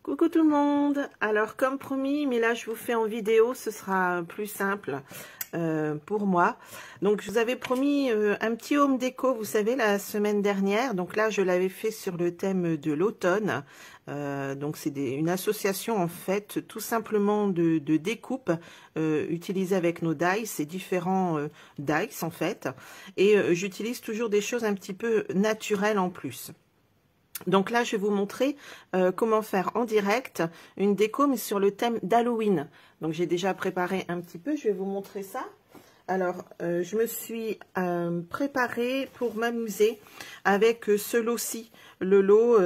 Coucou tout le monde. Alors comme promis, mais là je vous fais en vidéo, ce sera plus simple pour moi. Donc je vous avais promis un petit home déco, vous savez, la semaine dernière. Donc là je l'avais fait sur le thème de l'automne. Donc c'est une association en fait tout simplement de découpe utilisée avec nos dies et différents dies en fait. Et j'utilise toujours des choses un petit peu naturelles en plus. Donc là, je vais vous montrer comment faire en direct une déco, mais sur le thème d'Halloween. Donc j'ai déjà préparé un petit peu, je vais vous montrer ça. Alors, je me suis préparée pour m'amuser avec ce lot-ci. Le lot,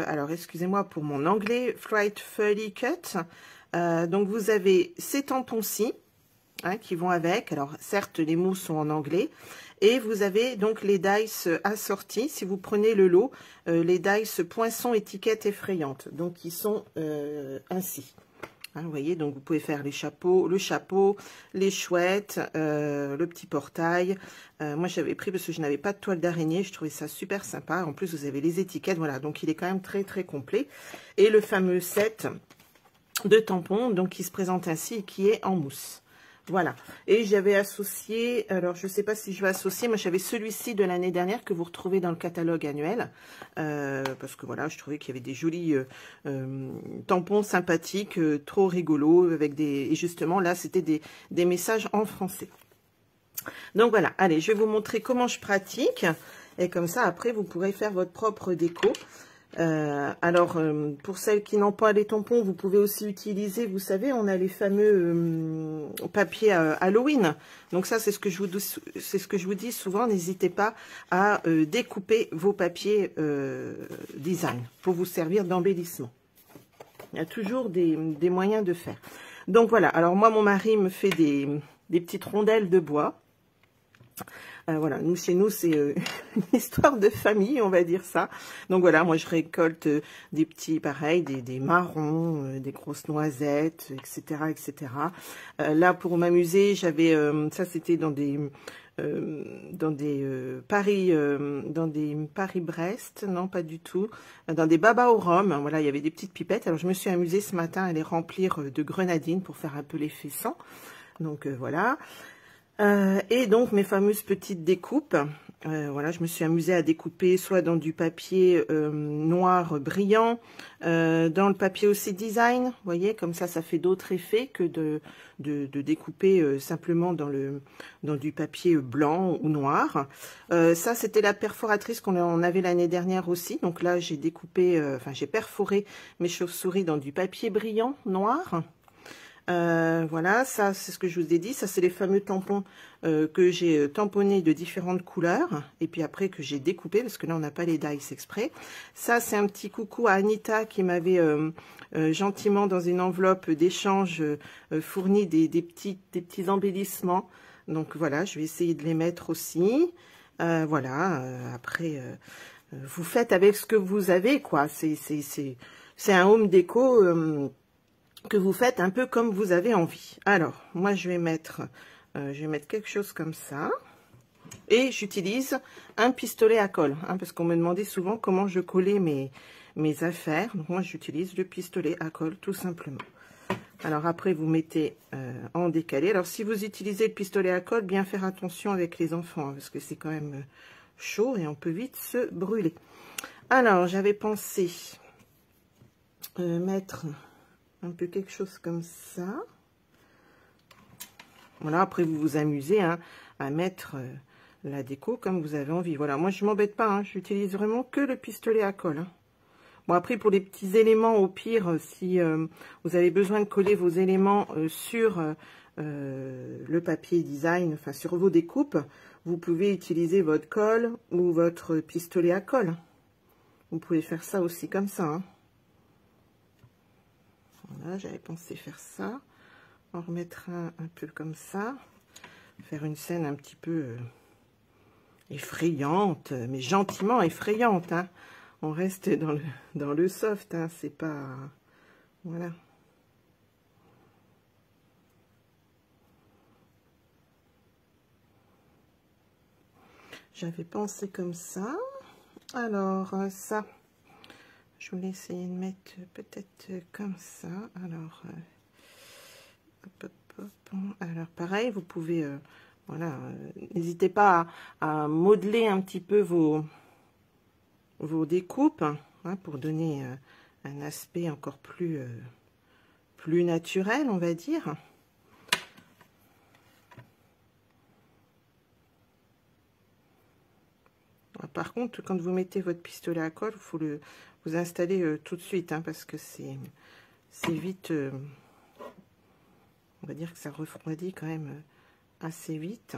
alors excusez-moi pour mon anglais, Frightfully Cut. Donc vous avez ces tampons-ci. Qui vont avec. Alors certes les mots sont en anglais et vous avez donc les dice assortis. Si vous prenez le lot, les dice poinçon étiquette effrayante, donc ils sont ainsi. Vous voyez, donc vous pouvez faire les chapeaux, le chapeau, les chouettes, le petit portail. Moi j'avais pris parce que je n'avais pas de toile d'araignée, je trouvais ça super sympa. En plus vous avez les étiquettes, voilà, donc il est quand même très très complet. Et le fameux set de tampons, donc qui se présente ainsi et qui est en mousse. Voilà, et j'avais associé, alors je ne sais pas si je vais associer, moi j'avais celui-ci de l'année dernière que vous retrouvez dans le catalogue annuel, parce que voilà, je trouvais qu'il y avait des jolis tampons sympathiques, trop rigolos, avec des, et justement là c'était des messages en français. Donc voilà, allez, je vais vous montrer comment je pratique, et comme ça après vous pourrez faire votre propre déco. Alors, pour celles qui n'ont pas les tampons, vous pouvez aussi utiliser, vous savez, on a les fameux papiers Halloween. Donc ça, c'est ce que je vous dis souvent. N'hésitez pas à découper vos papiers design pour vous servir d'embellissement. Il y a toujours des moyens de faire. Donc voilà. Alors moi, mon mari me fait des petites rondelles de bois. Voilà, nous chez nous c'est une histoire de famille, on va dire ça. Donc voilà, moi je récolte des petits, pareil, des marrons, des grosses noisettes, etc., etc. Là pour m'amuser, j'avais ça c'était dans des Paris-Brest, non pas du tout, dans des babas au rhum. Voilà, il y avait des petites pipettes. Alors je me suis amusée ce matin à les remplir de grenadine pour faire un peu l'effet sang. Donc voilà. Et donc mes fameuses petites découpes, voilà, je me suis amusée à découper soit dans du papier noir brillant, dans le papier aussi design, vous voyez, comme ça fait d'autres effets que de découper simplement dans du papier blanc ou noir. Ça c'était la perforatrice qu'on avait l'année dernière aussi, donc là j'ai découpé, enfin j'ai perforé mes chauves-souris dans du papier brillant noir. Voilà, ça c'est ce que je vous ai dit, ça c'est les fameux tampons que j'ai tamponnés de différentes couleurs et puis après que j'ai découpé parce que là on n'a pas les dies exprès. Ça c'est un petit coucou à Anita qui m'avait gentiment dans une enveloppe d'échange fourni des petits embellissements. Donc voilà, je vais essayer de les mettre aussi. Voilà, après vous faites avec ce que vous avez quoi, c'est un home déco que vous faites un peu comme vous avez envie. Alors, moi, je vais mettre quelque chose comme ça. Et j'utilise un pistolet à colle, parce qu'on me demandait souvent comment je collais mes affaires. Donc, moi, j'utilise le pistolet à colle, tout simplement. Alors, après, vous mettez en décalé. Alors, si vous utilisez le pistolet à colle, bien faire attention avec les enfants, parce que c'est quand même chaud et on peut vite se brûler. Alors, j'avais pensé mettre un peu quelque chose comme ça. Voilà, après vous vous amusez à mettre la déco comme vous avez envie. Voilà, moi je m'embête pas, j'utilise vraiment que le pistolet à colle. Bon, après pour les petits éléments, au pire, si vous avez besoin de coller vos éléments sur le papier design, enfin sur vos découpes, vous pouvez utiliser votre colle ou votre pistolet à colle. Vous pouvez faire ça aussi comme ça. Voilà, j'avais pensé faire ça. En remettre un peu comme ça. Faire une scène un petit peu effrayante, mais gentiment effrayante. On reste dans le soft, c'est pas... Voilà. J'avais pensé comme ça. Alors, ça... Je voulais essayer de mettre peut-être comme ça. Alors, hop, hop, hop. Alors pareil, vous pouvez, voilà, n'hésitez pas à modeler un petit peu vos découpes, hein, pour donner un aspect encore plus naturel, on va dire. Par contre, quand vous mettez votre pistolet à colle, il faut vous installer tout de suite, hein, parce que c'est vite, on va dire que ça refroidit quand même assez vite.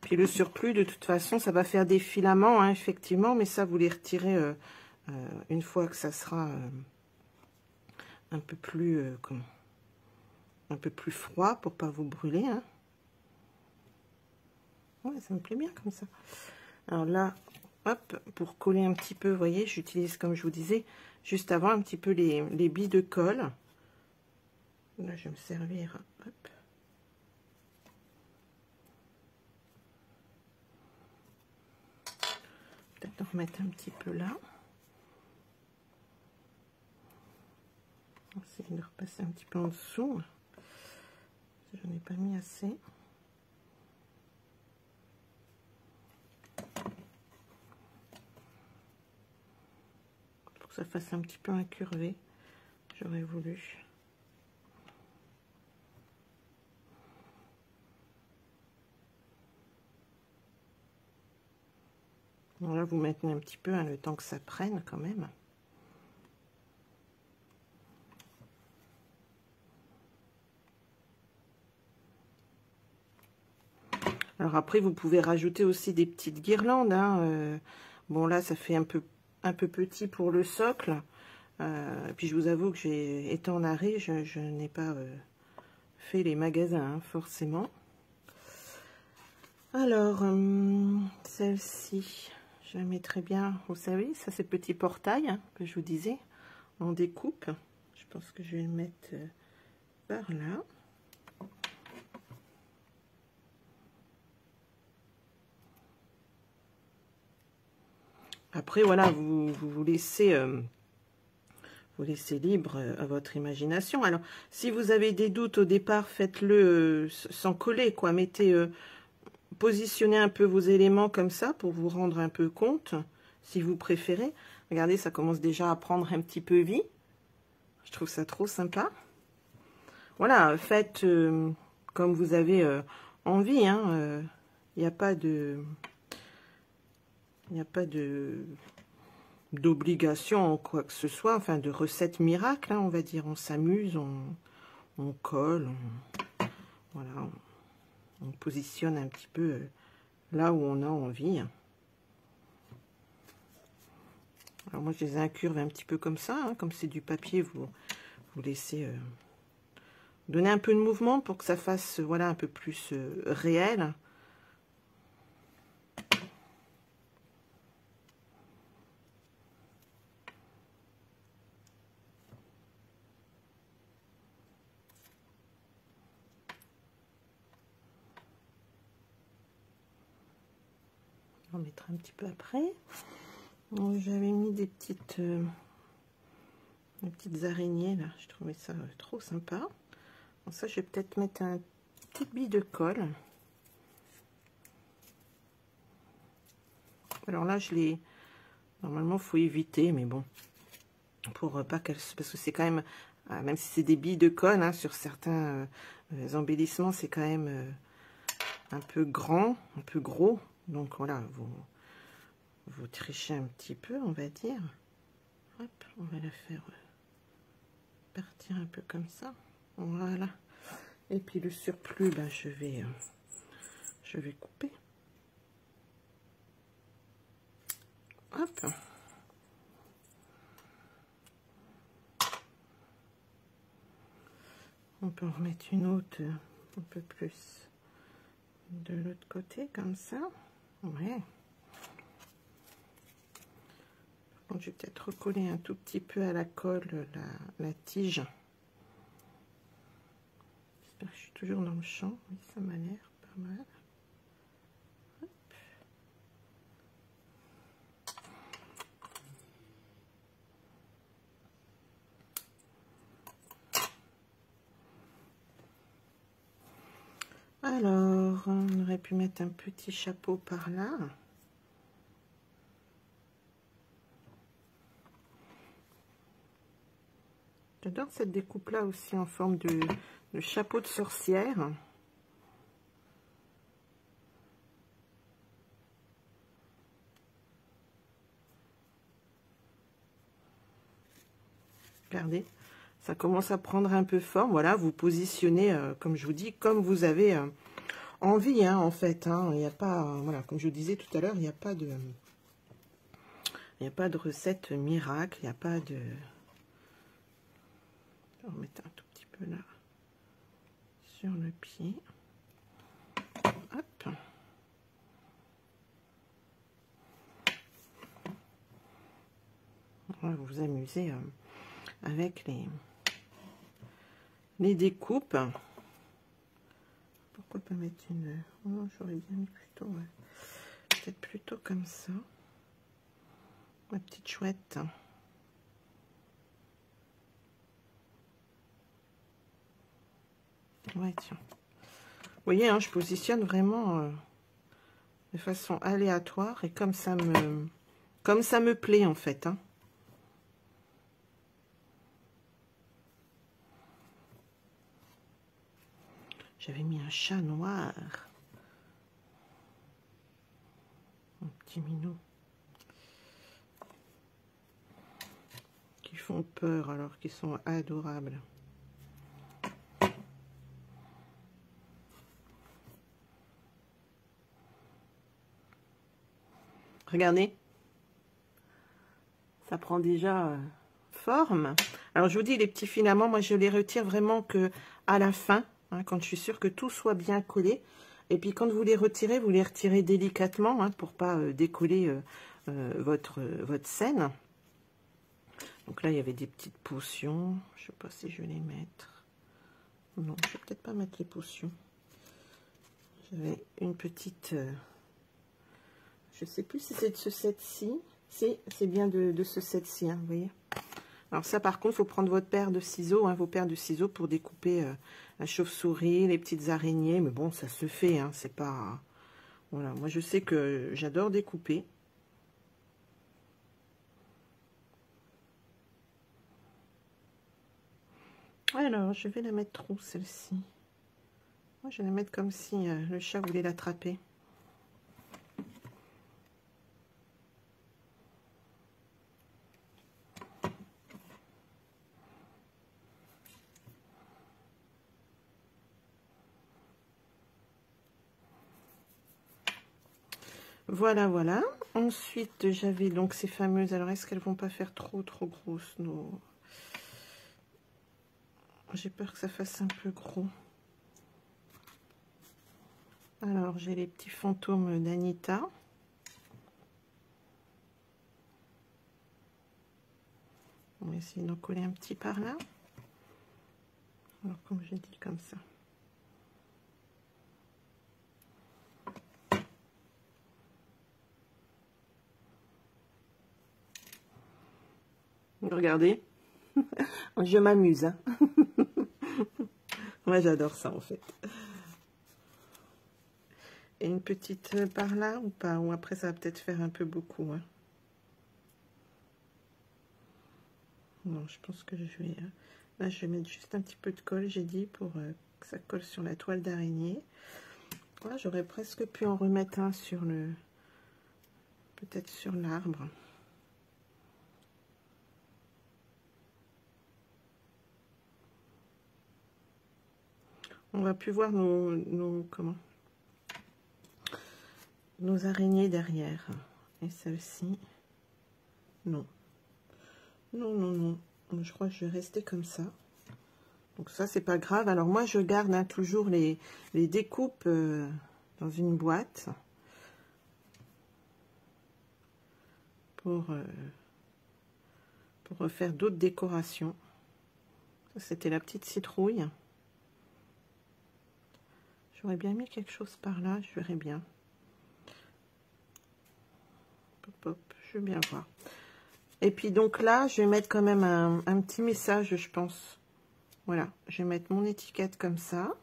Puis le surplus, de toute façon, ça va faire des filaments, hein, effectivement, mais ça, vous les retirez une fois que ça sera un peu plus, un peu plus froid pour pas vous brûler. Hein. Ouais, ça me plaît bien comme ça. Alors là, hop, pour coller un petit peu, vous voyez, j'utilise, comme je vous disais, juste avant, un petit peu les billes de colle. Là, je vais me servir, hop. Peut-être en remettre un petit peu là. On va essayer de repasser un petit peu en dessous. Je n'en ai pas mis assez. Pour que ça fasse un petit peu incurvé, j'aurais voulu. Bon, là, vous maintenez un petit peu, hein, le temps que ça prenne quand même. Alors après, vous pouvez rajouter aussi des petites guirlandes. Hein, bon, là, ça fait un peu petit pour le socle. Et puis, je vous avoue que étant en arrêt, je n'ai pas fait les magasins, hein, forcément. Alors, celle-ci, je la mettrai bien, vous savez, ça c'est petit portail, hein, que je vous disais, en découpe. Je pense que je vais le mettre par là. Après, voilà, vous laissez libre à votre imagination. Alors, si vous avez des doutes au départ, faites-le sans coller, quoi. Positionnez un peu vos éléments comme ça pour vous rendre un peu compte, si vous préférez. Regardez, ça commence déjà à prendre un petit peu vie. Je trouve ça trop sympa. Voilà, faites comme vous avez envie. Hein. Il n'y a pas d'obligation en quoi que ce soit, enfin de recette miracle, hein, on va dire. On s'amuse, on colle, voilà, on positionne un petit peu là où on a envie. Alors moi je les incurve un petit peu comme ça, hein, comme c'est du papier, vous laissez donner un peu de mouvement pour que ça fasse voilà un peu plus réel. On mettra un petit peu après. J'avais mis des petites araignées là, je trouvais ça trop sympa. Bon, ça je vais peut-être mettre un petit bille de colle. Alors là normalement faut éviter, mais bon, pour pas qu'elle, parce que c'est quand même, même si c'est des billes de colle, hein, sur certains embellissements, c'est quand même un peu grand, un peu gros. Donc voilà, vous trichez un petit peu, on va dire. Hop, on va la faire partir un peu comme ça. Voilà. Et puis le surplus, ben, je vais couper. Hop. On peut en remettre une autre un peu plus de l'autre côté, comme ça. Ouais. Par contre, je vais peut-être recoller un tout petit peu à la colle la tige. J'espère que je suis toujours dans le champ. Oui, ça m'a l'air pas mal. Hop. Alors, on aurait pu mettre un petit chapeau par là. J'adore cette découpe-là aussi en forme de chapeau de sorcière. Regardez, ça commence à prendre un peu forme. Voilà, vous positionnez, comme je vous dis, comme vous avez envie, hein, en fait. Hein. Il n'y a pas, voilà, comme je vous disais tout à l'heure, il n'y a pas de recette miracle, il n'y a pas de... Je vais remettre un tout petit peu là, sur le pied. Hop. On va vous amuser avec les découpes. Pourquoi pas mettre une... Oh, j'aurais bien mis plutôt... Ouais. Peut-être plutôt comme ça. Ma petite chouette. Ouais, tiens. Vous voyez, hein, je positionne vraiment de façon aléatoire et comme ça me plaît en fait. Hein. J'avais mis un chat noir. Un petit minou. Qui font peur alors qu'ils sont adorables. Regardez, ça prend déjà forme. Alors je vous dis, les petits filaments, moi je les retire vraiment que à la fin, hein, quand je suis sûre que tout soit bien collé. Et puis quand vous les retirez délicatement, hein, pour pas décoller votre scène. Donc là, il y avait des petites potions. Je sais pas si je vais les mettre. Non, je vais peut-être pas mettre les potions. J'avais une petite... je sais plus si c'est de ce set-ci. C'est bien de ce set-ci, hein, vous voyez. Alors ça, par contre, il faut prendre votre paire de ciseaux, hein, vos paires de ciseaux pour découper la chauve-souris, les petites araignées. Mais bon, ça se fait, hein, c'est pas... Voilà, moi je sais que j'adore découper. Alors, je vais la mettre où, celle-ci? Moi, je vais la mettre comme si le chat voulait l'attraper. Voilà, voilà. Ensuite, j'avais donc ces fameuses... Alors, est-ce qu'elles vont pas faire trop grosses, nos... J'ai peur que ça fasse un peu gros. Alors, j'ai les petits fantômes d'Anita. On va essayer d'en coller un petit par là. Alors, comme j'ai dit, comme ça. Regardez, je m'amuse. Hein. Moi, j'adore ça, en fait. Et une petite par là ou pas? Ou après, ça va peut-être faire un peu beaucoup. Hein. Non, je pense que je vais... Là, je vais mettre juste un petit peu de colle, j'ai dit, pour que ça colle sur la toile d'araignée. Là, j'aurais presque pu en remettre un sur le... Peut-être sur l'arbre. On va plus voir comment nos araignées derrière. Et celle-ci, non. Non, non, non. Je crois que je vais rester comme ça. Donc ça, c'est pas grave. Alors moi, je garde hein, toujours les découpes dans une boîte pour refaire d'autres décorations. C'était la petite citrouille. J'aurais bien mis quelque chose par là, je verrais bien. Hop, hop, je veux bien voir. Et puis donc là, je vais mettre quand même un petit message, je pense. Voilà, je vais mettre mon étiquette comme ça.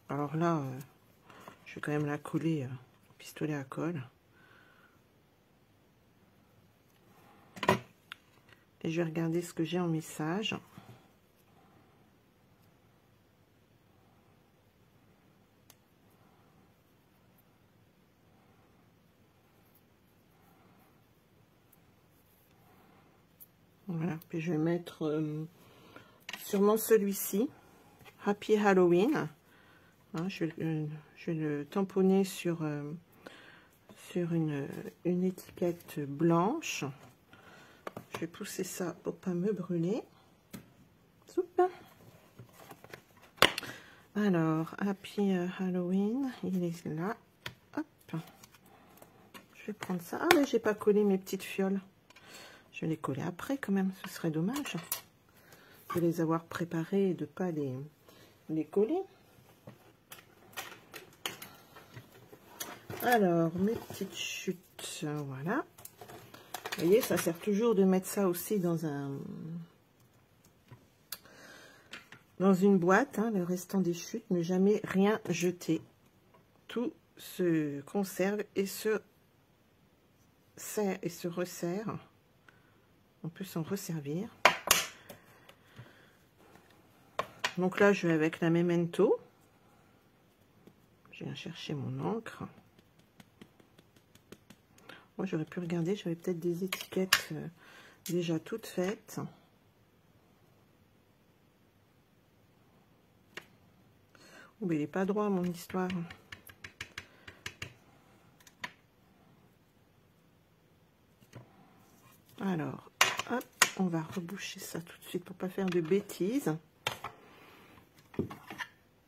Alors là, je vais quand même la coller au pistolet à colle. Et je vais regarder ce que j'ai en message. Voilà, puis je vais mettre sûrement celui-ci, Happy Halloween. Hein, je vais le tamponner sur une étiquette blanche. Je vais pousser ça pour pas me brûler. Soupe. Alors, Happy Halloween, il est là. Hop. Je vais prendre ça. Ah, mais j'ai pas collé mes petites fioles. Je vais les coller après quand même, ce serait dommage de les avoir préparées et de ne pas les coller. Alors, mes petites chutes, voilà. Vous voyez, ça sert toujours de mettre ça aussi dans une boîte, hein, le restant des chutes, ne jamais rien jeter. Tout se conserve et se resserre. On peut s'en resservir. Donc là, je vais avec la Memento. Je viens chercher mon encre. Moi, j'aurais pu regarder, j'avais peut-être des étiquettes déjà toutes faites. Oh, mais il n'est pas droit, mon histoire. Alors, hop, on va reboucher ça tout de suite pour pas faire de bêtises.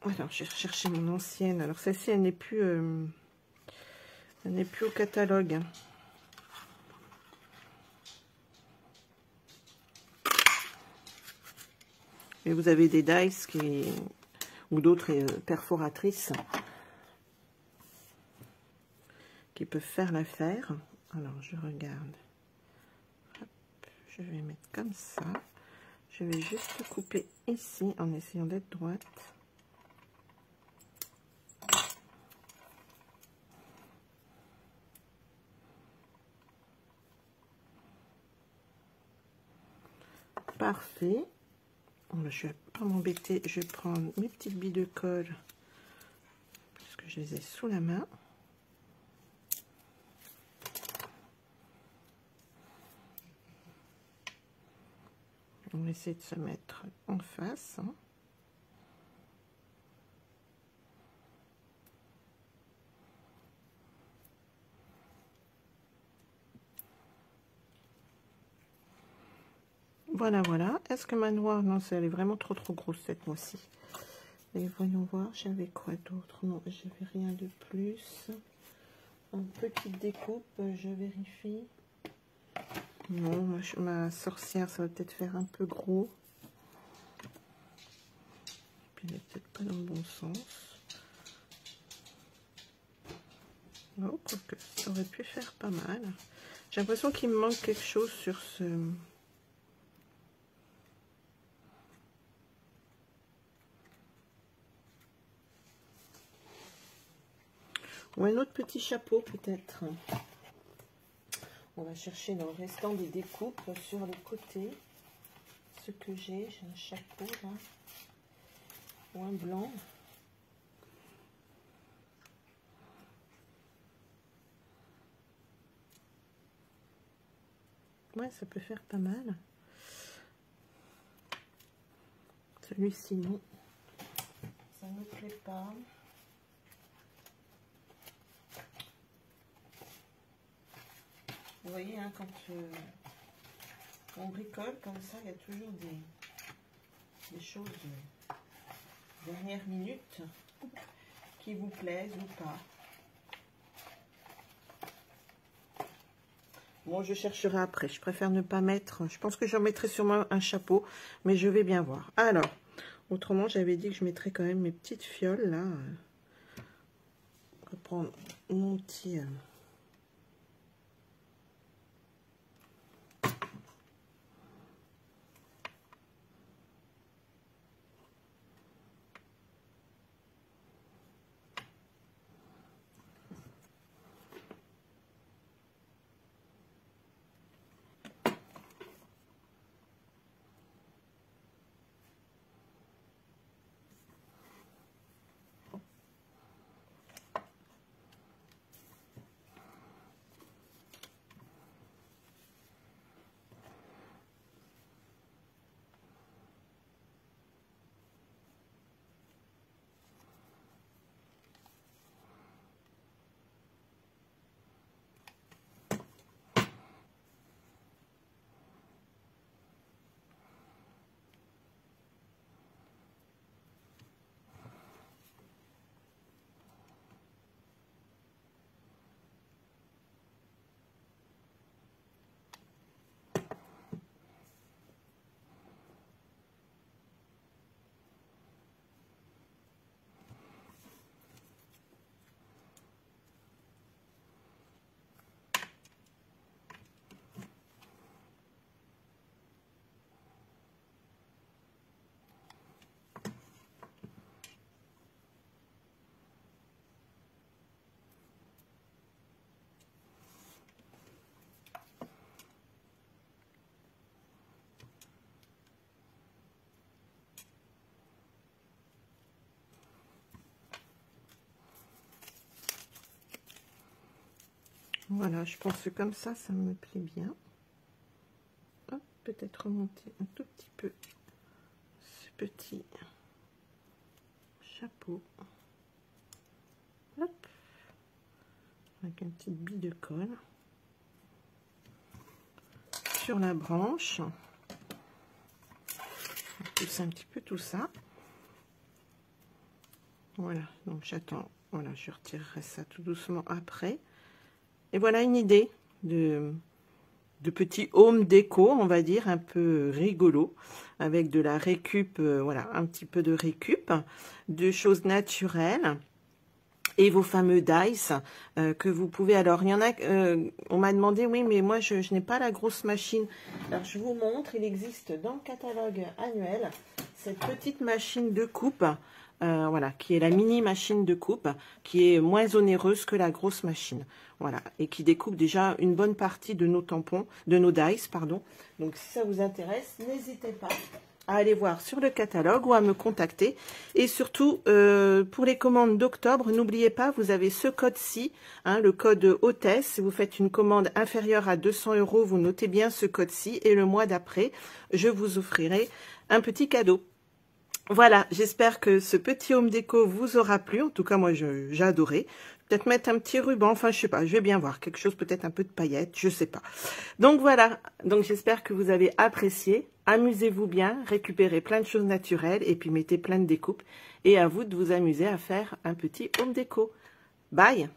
Alors, je vais rechercher mon ancienne. Alors, celle-ci, elle n'est plus au catalogue. Et vous avez des dies ou d'autres perforatrices qui peuvent faire l'affaire. Alors, je regarde. Hop, je vais mettre comme ça. Je vais juste couper ici en essayant d'être droite. Parfait. Je ne vais pas m'embêter, je vais prendre mes petites billes de colle puisque je les ai sous la main. On va essayer de se mettre en face. Hein. Voilà, voilà. Est-ce que ma noire, non, elle est vraiment trop grosse cette fois-ci. Et voyons voir, j'avais quoi d'autre? Non, j'avais rien de plus. Une petite découpe, je vérifie. Non, ma sorcière, ça va peut-être faire un peu gros. Puis elle n'est peut-être pas dans le bon sens. Oh, quoique, ça aurait pu faire pas mal. J'ai l'impression qu'il me manque quelque chose sur ce... Ou un autre petit chapeau peut-être. On va chercher dans le restant des découpes sur les côtés. Ce que j'ai un chapeau là. Ou un blanc. Ouais, ça peut faire pas mal. Celui-ci, non. Ça ne me plaît pas. Vous voyez, hein, quand on bricole comme ça, il y a toujours des choses dernière minute qui vous plaisent ou pas. Moi, je chercherai après. Je préfère ne pas mettre... Je pense que j'en mettrai sûrement un chapeau, mais je vais bien voir. Alors, autrement, j'avais dit que je mettrais quand même mes petites fioles, là. On va prendre mon petit... Voilà, je pense que comme ça me plaît bien. Peut-être remonter un tout petit peu ce petit chapeau. Hop. Avec une petite bille de colle sur la branche. On pousse un petit peu tout ça. Voilà, donc j'attends. Voilà, je retirerai ça tout doucement après. Et voilà une idée de petit home déco, on va dire, un peu rigolo, avec de la récup, voilà, un petit peu de récup, de choses naturelles, et vos fameux dice que vous pouvez, alors, il y en a, on m'a demandé, oui, mais moi, je n'ai pas la grosse machine. Alors, je vous montre, il existe dans le catalogue annuel, cette petite machine de coupe, voilà, qui est la mini machine de coupe, qui est moins onéreuse que la grosse machine. Voilà, et qui découpe déjà une bonne partie de nos tampons, de nos dice, pardon. Donc, si ça vous intéresse, n'hésitez pas à aller voir sur le catalogue ou à me contacter. Et surtout, pour les commandes d'octobre, n'oubliez pas, vous avez ce code-ci, hein, le code hôtesse. Si vous faites une commande inférieure à 200 €, vous notez bien ce code-ci. Et le mois d'après, je vous offrirai un petit cadeau. Voilà, j'espère que ce petit home déco vous aura plu. En tout cas, moi, j'ai adoré. Peut-être mettre un petit ruban, enfin, je sais pas, je vais bien voir. Quelque chose, peut-être un peu de paillettes, je sais pas. Donc, voilà. Donc, j'espère que vous avez apprécié. Amusez-vous bien, récupérez plein de choses naturelles et puis mettez plein de découpes. Et à vous de vous amuser à faire un petit home déco. Bye!